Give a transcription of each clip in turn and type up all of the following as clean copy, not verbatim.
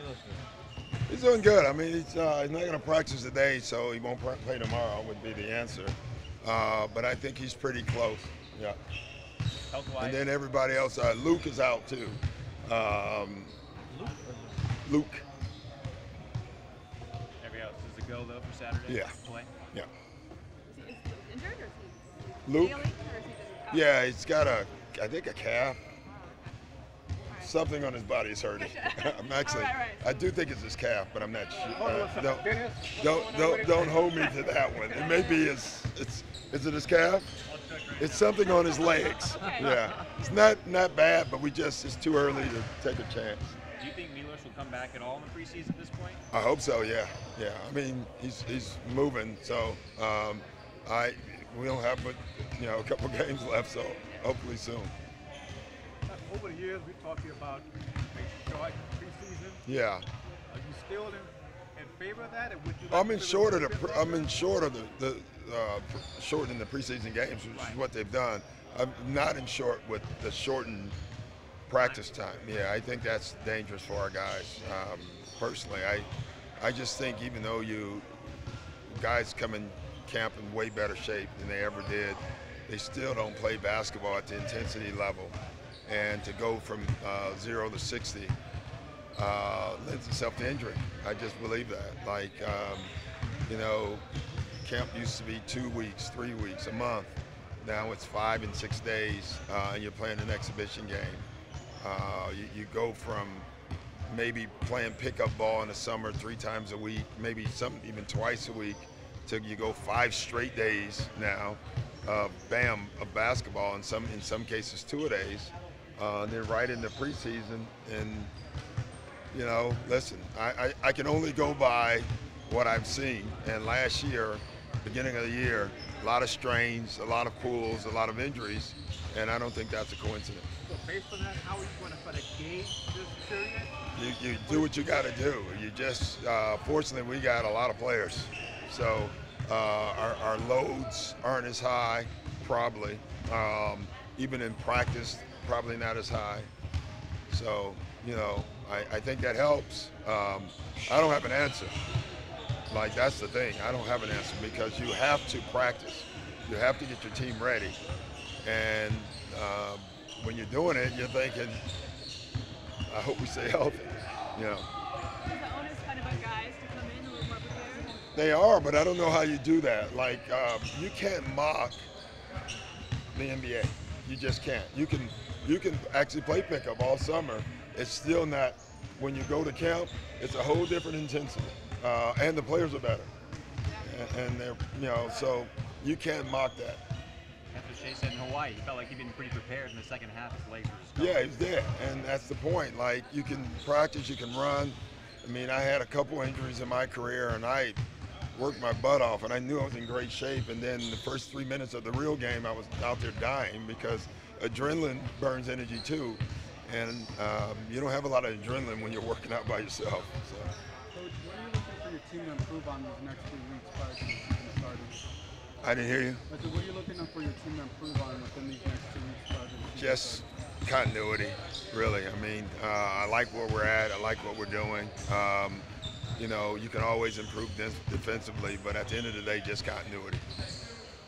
Milos doing? He's doing good. I mean, he's not going to practice today, so he won't play tomorrow. Would be the answer. But I think he's pretty close. Yeah. And Health-wise, then everybody else. Luke is out too. Um, Luke or Luke? Luke. Everybody else is a go though for Saturday. Yeah. Play. Yeah. Is he injured or is he Luke. failing or is he just out? Yeah, he's got I think a calf. Oh, okay. Something on his body is hurting. I'm actually, All right. I do think it's his calf, but I'm not sure. Hold on a second. Dennis, Don't hold me to that one. It may be is it his calf? It's something on his legs. Okay. Yeah, it's not bad, but it's too early to take a chance. Do you think Milos will come back at all in the preseason at this point? I hope so. Yeah. I mean, he's moving, so we don't have but a couple games left, so hopefully soon. over the years, we talked to you about a short preseason. Yeah. Are you still in favor of that? Or would you like I'm in to short of see a bit I'm longer? in short of the shortening the preseason games, which is what they've done. I'm not in short with the shortened practice time. Yeah, I think that's dangerous for our guys. Personally, I just think even though guys come in camp in way better shape than they ever did, they still don't play basketball at the intensity level. And to go from 0 to 60 lends itself to injury. I just believe that. Like, camp used to be 2 weeks, 3 weeks, a month. Now it's 5 and 6 days, and you're playing an exhibition game. You go from maybe playing pickup ball in the summer 3 times a week, maybe some even twice a week, to you go 5 straight days now of basketball, in some cases 2 days. Then right into preseason, and listen, I can only go by what I've seen. And last year, beginning of the year, a lot of strains, a lot of pulls, a lot of injuries, and I don't think that's a coincidence. So based on that, how are you going to try to gauge this period? You do what you got to do. You just, fortunately, we got a lot of players, so our loads aren't as high, probably. Even in practice, probably not as high. So, I think that helps. I don't have an answer. Like, that's the thing. I don't have an answer because you have to practice. You have to get your team ready. And when you're doing it, you're thinking, I hope we stay healthy. Is the onus kind of on guys to come in a little more prepared? They are, but I don't know how you do that. Like, you can't mock the NBA. You just can't. You can actually play pickup all summer. It's still not, when you go to camp, it's a whole different intensity. And the players are better. And they're, so you can't mock that. That's what Shea said in Hawaii. He felt like he'd been pretty prepared in the second half as Lakers. Yeah, he's there, and that's the point. Like, you can practice, you can run. I mean, I had a couple injuries in my career, and I worked my butt off, and I knew I was in great shape. And then the first 3 minutes of the real game, I was out there dying because adrenaline burns energy too, and you don't have a lot of adrenaline when you're working out by yourself. So. Coach, what are you looking for your team to improve on these next 2 weeks prior to the season starting? I didn't hear you. I said, what are you looking for your team to improve on within these next 2 weeks prior to the season Just continuity, really. I mean, I like where we're at. I like what we're doing. You can always improve defensively, but at the end of the day, just continuity.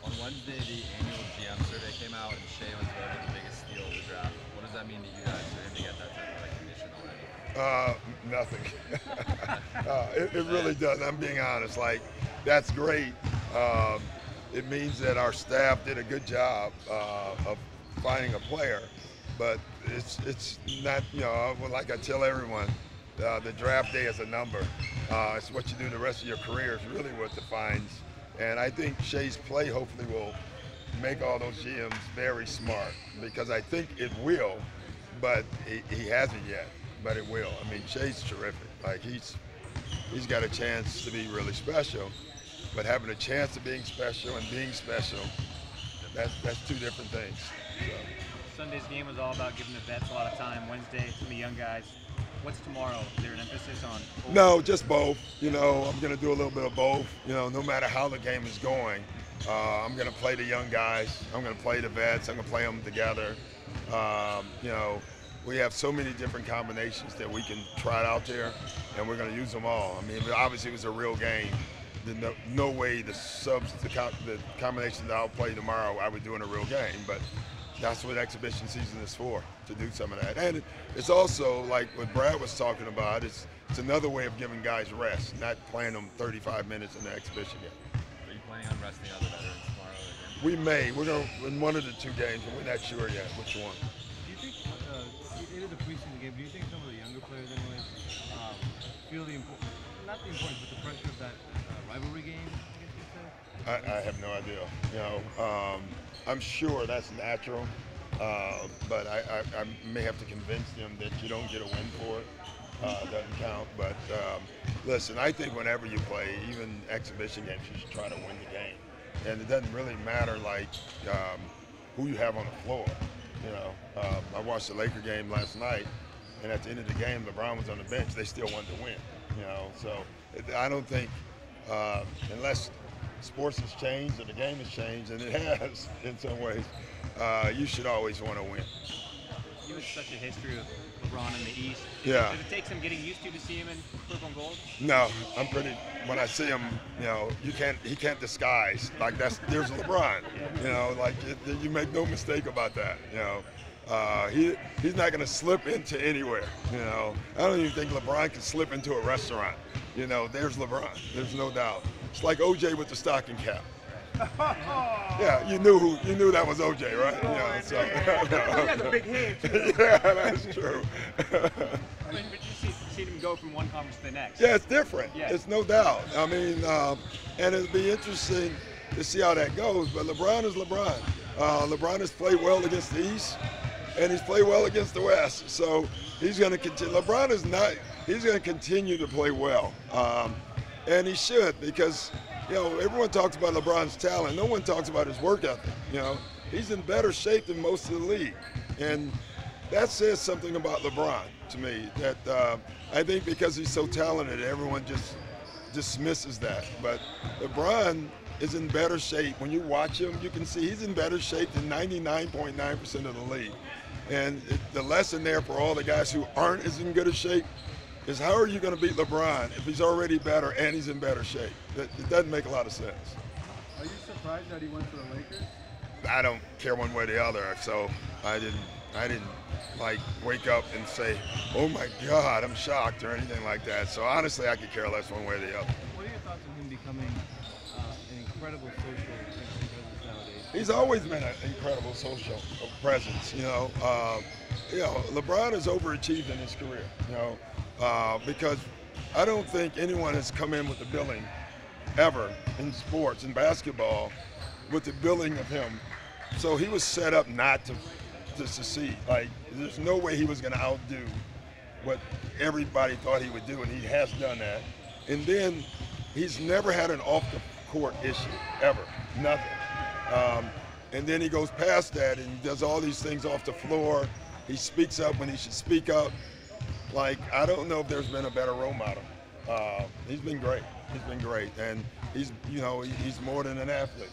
On Wednesday, the annual GM survey came out, and Shea was voted the biggest steal of the draft. What does that mean to you guys for him to get that type of recognition already? Nothing. It really does. I'm being honest. Like, that's great. It means that our staff did a good job of finding a player, but it's not. Like I tell everyone, the draft day is a number. It's what you do the rest of your career is really what defines. And I think Shea's play hopefully will make all those GMs very smart, because I think it will, but he hasn't yet. But it will. I mean, Shea's terrific. Like, he's got a chance to be really special, but having a chance of being special and being special, that's 2 different things. So. Sunday's game was all about giving the vets a lot of time. Wednesday, some of the young guys. What's tomorrow? Is there an emphasis on? No, just both. I'm going to do a little bit of both. No matter how the game is going, I'm going to play the young guys. I'm going to play the vets. I'm going to play them together. we have so many different combinations that we can try out there, and we're going to use them all. I mean, obviously it was a real game. There's no way the combination that I'll play tomorrow I would do in a real game, but that's what exhibition season is for, to do some of that. And it's also, like what Brad was talking about, it's another way of giving guys rest, not playing them 35 minutes in the exhibition game. Are you planning on resting other veterans tomorrow again? We may. We're going to win one of the 2 games, but we're not sure yet which one. Do you think, into the preseason game, do you think some of the younger players anyways feel the importance, not the importance, but the pressure of that rivalry game, I guess you'd say? I have no idea. You know, I'm sure that's natural, but I may have to convince them that you don't get a win for it. Doesn't count. But listen, I think whenever you play, even exhibition games, you should try to win the game. And it doesn't really matter like who you have on the floor. You know, I watched the Laker game last night, and at the end of the game, LeBron was on the bench. They still wanted to win. You know, so I don't think unless sports has changed or the game has changed, and it has in some ways, you should always want to win. You had such a history of LeBron in the East. Yeah. Does it take some getting used to see him in purple and gold? No, I'm pretty. When I see him, you know, he can't disguise. Like there's LeBron. You know, like you make no mistake about that. You know, he's not going to slip into anywhere. You know, I don't even think LeBron can slip into a restaurant. You know, there's LeBron. There's no doubt. It's like OJ with the stocking cap. Yeah, you knew that was OJ, right? Yeah, so. He has a big hand too. Yeah, that's true. But you see him go from one conference to the next. Yeah, it's different. Yeah. It's no doubt. I mean, and it'll be interesting to see how that goes. But LeBron is LeBron. LeBron has played well against the East, and he's played well against the West. So he's going to continue. LeBron is not. He's going to continue to play well, and he should, because you know everyone talks about LeBron's talent. No one talks about his work ethic. You know, he's in better shape than most of the league, and that says something about LeBron to me. That I think because he's so talented, everyone just dismisses that. But LeBron is in better shape. When you watch him, you can see he's in better shape than 99.9% of the league. And the lesson there for all the guys who aren't as in good a shape is how are you going to beat LeBron if he's already better and he's in better shape? It doesn't make a lot of sense. Are you surprised that he went to the Lakers? I don't care one way or the other, so I didn't like wake up and say, oh my God, I'm shocked or anything like that. So honestly, I could care less one way or the other. What are your thoughts on him becoming an incredible social presence nowadays? He's always been an incredible social presence, you know. LeBron has overachieved in his career, you know, because I don't think anyone has come in with the billing ever in sports, in basketball, with the billing of him. So he was set up not to succeed. Like, there's no way he was going to outdo what everybody thought he would do, and he has done that. And then he's never had an off-the-court issue, ever, nothing. And then he goes past that and he does all these things off the floor. He speaks up when he should speak up. Like, I don't know if there's been a better role model. He's been great. He's been great. And he's more than an athlete.